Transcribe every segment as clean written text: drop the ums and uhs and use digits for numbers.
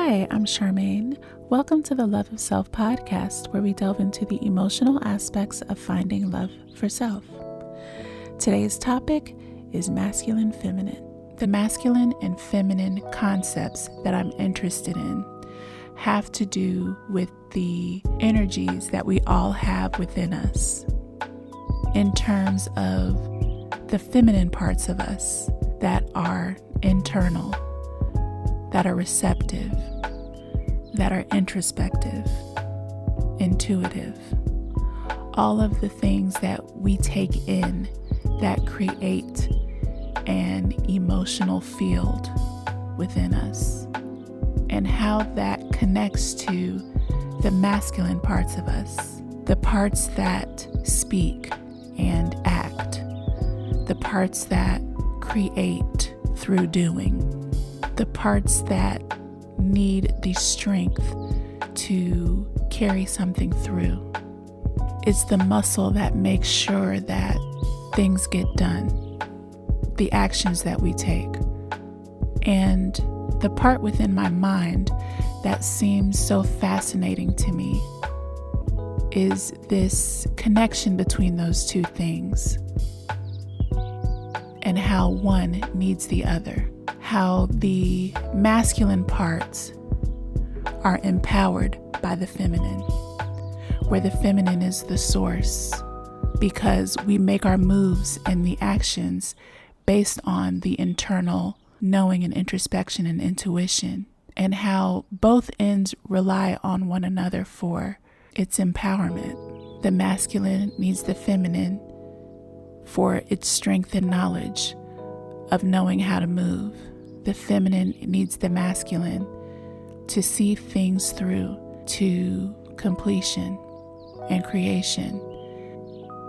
Hi, I'm Charmaine. Welcome to the Love of Self podcast, where we delve into the emotional aspects of finding love for self. Today's topic is masculine feminine. The masculine and feminine concepts that I'm interested in have to do with the energies that we all have within us in terms of the feminine parts of us that are internal, that are receptive, that are introspective, intuitive. All of the things that we take in that create an emotional field within us, and how that connects to the masculine parts of us, the parts that speak and act, the parts that create through doing, the parts that need the strength to carry something through. It's the muscle that makes sure that things get done, the actions that we take. And the part within my mind that seems so fascinating to me is this connection between those two things and how one needs the other. How the masculine parts are empowered by the feminine, where the feminine is the source, because we make our moves and the actions based on the internal knowing and introspection and intuition, and how both ends rely on one another for its empowerment. The masculine needs the feminine for its strength and knowledge of knowing how to move. The feminine needs the masculine to see things through to completion and creation.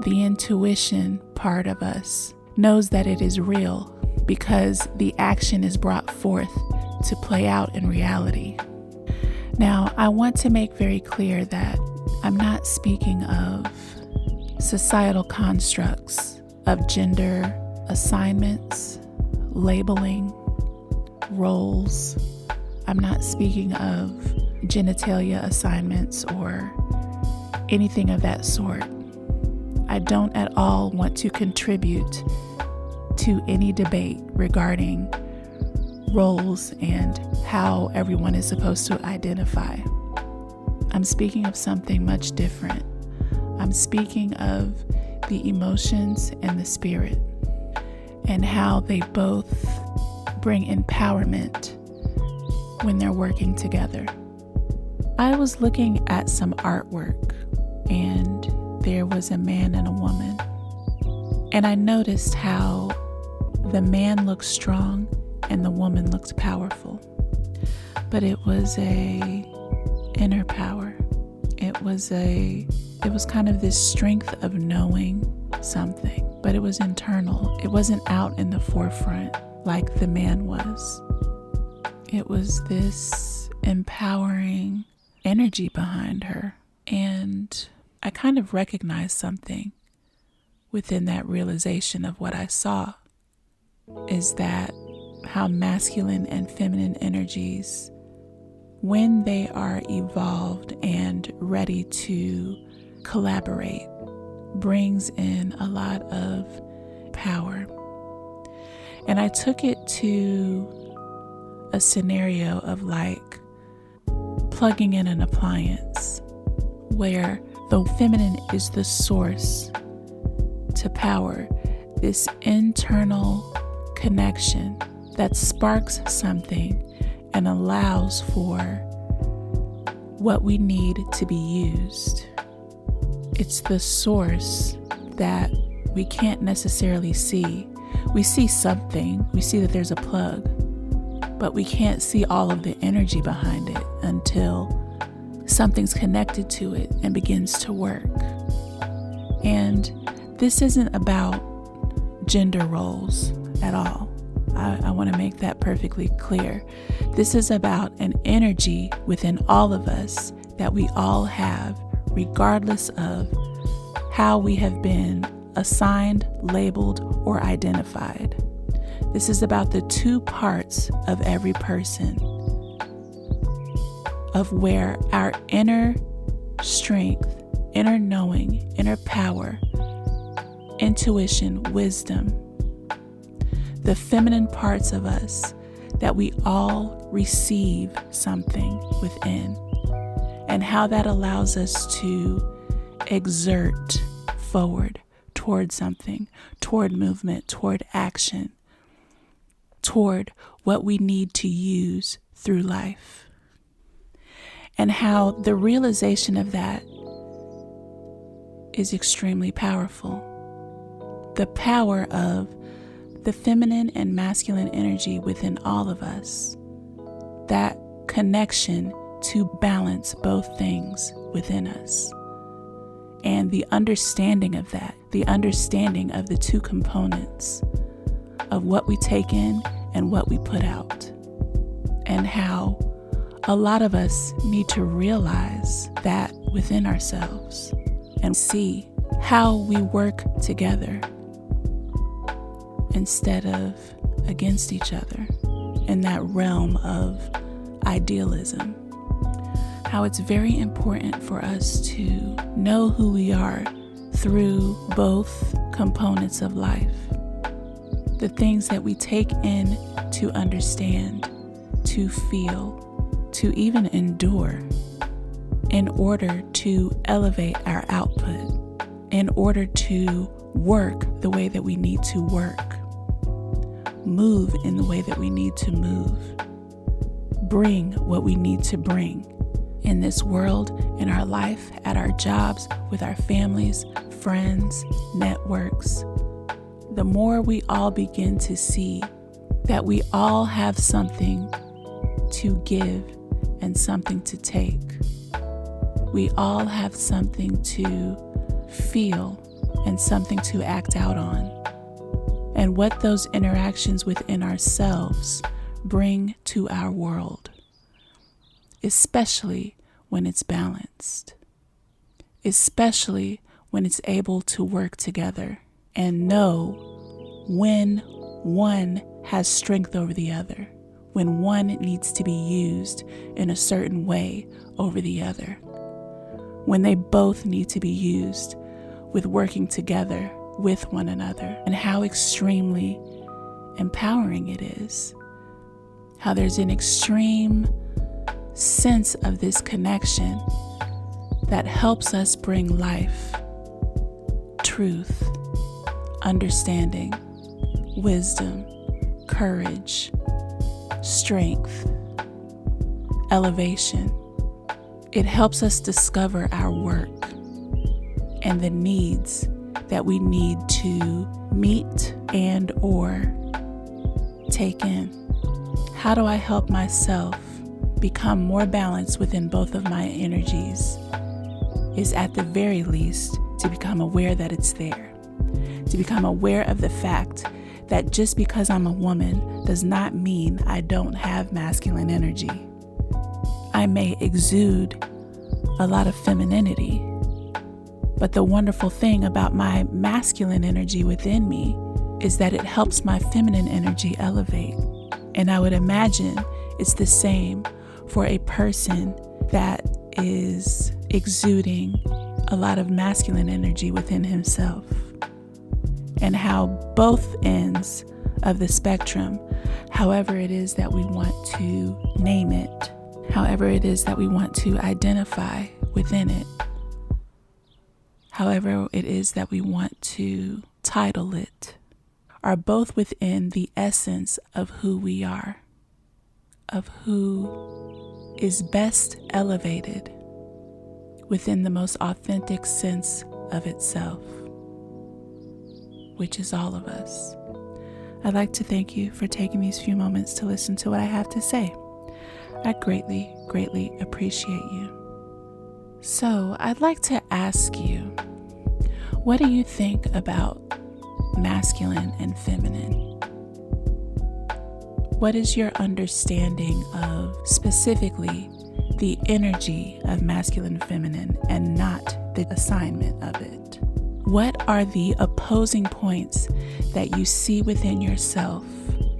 The intuition part of us knows that it is real because the action is brought forth to play out in reality. Now, I want to make very clear that I'm not speaking of societal constructs of gender assignments, labeling, roles. I'm not speaking of genitalia assignments or anything of that sort. I don't at all want to contribute to any debate regarding roles and how everyone is supposed to identify. I'm speaking of something much different. I'm speaking of the emotions and the spirit, and how they both bring empowerment when they're working together. I was looking at some artwork, and there was a man and a woman, and I noticed how the man looked strong and the woman looked powerful, but it was a inner power. It was kind of this strength of knowing something, but it was internal. It wasn't out in the forefront like the man was. It was this empowering energy behind her. And I kind of recognized something within that realization of what I saw, is that how masculine and feminine energies, when they are evolved and ready to collaborate, brings in a lot of power. And I took it to a scenario of like plugging in an appliance, where the feminine is the source to power this internal connection that sparks something and allows for what we need to be used. It's the source that we can't necessarily see. We see something, we see that there's a plug, but we can't see all of the energy behind it until something's connected to it and begins to work. And this isn't about gender roles at all. I want to make that perfectly clear. This is about an energy within all of us that we all have, regardless of how we have been assigned, labeled, or identified. This is about the two parts of every person of where our inner strength, inner knowing, inner power, intuition, wisdom, the feminine parts of us, that we all receive something within, and how that allows us to exert forward toward something, toward movement, toward action, toward what we need to use through life. And how the realization of that is extremely powerful. The power of the feminine and masculine energy within all of us, that connection to balance both things within us, and the understanding of that, the understanding of the two components of what we take in and what we put out, and how a lot of us need to realize that within ourselves and see how we work together instead of against each other in that realm of idealism. How it's very important for us to know who we are through both components of life. The things that we take in to understand, to feel, to even endure, in order to elevate our output, in order to work the way that we need to work, move in the way that we need to move, bring what we need to bring in this world, in our life, at our jobs, with our families, friends, networks. The more we all begin to see that we all have something to give and something to take, we all have something to feel and something to act out on, and what those interactions within ourselves bring to our world, especially when it's balanced, especially when it's able to work together and know when one has strength over the other, when one needs to be used in a certain way over the other, when they both need to be used with working together with one another, and how extremely empowering it is. How there's an extreme sense of this connection that helps us bring life, truth, understanding, wisdom, courage, strength, elevation. It helps us discover our work and the needs that we need to meet and or take in. How do I help myself become more balanced within both of my energies? Is at the very least to become aware that it's there, to become aware of the fact that just because I'm a woman does not mean I don't have masculine energy. I may exude a lot of femininity, but the wonderful thing about my masculine energy within me is that it helps my feminine energy elevate. And I would imagine it's the same for a person that is exuding a lot of masculine energy within himself. And how both ends of the spectrum, however it is that we want to name it, however it is that we want to identify within it, however it is that we want to title it, are both within the essence of who we are, of who is best elevated within the most authentic sense of itself, which is all of us. I'd like to thank you for taking these few moments to listen to what I have to say. I greatly, greatly appreciate you. So I'd like to ask you, what do you think about masculine and feminine? What is your understanding of specifically the energy of masculine and feminine and not the assignment of it? What are the opposing points that you see within yourself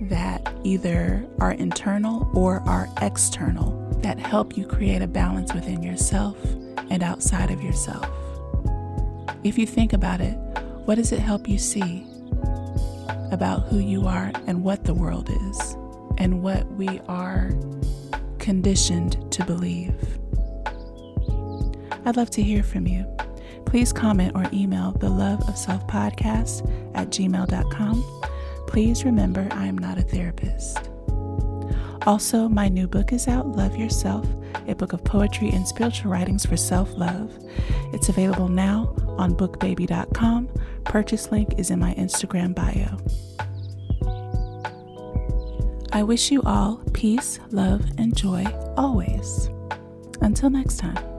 that either are internal or are external that help you create a balance within yourself and outside of yourself. If you think about it, what does it help you see about who you are and what the world is and what we are conditioned to believe? I'd love to hear from you. Please comment or email theloveofselfpodcast@gmail.com. Please remember, I am not a therapist. Also, my new book is out, Love Yourself, a book of poetry and spiritual writings for self-love. It's available now on bookbaby.com. Purchase link is in my Instagram bio. I wish you all peace, love, and joy always. Until next time.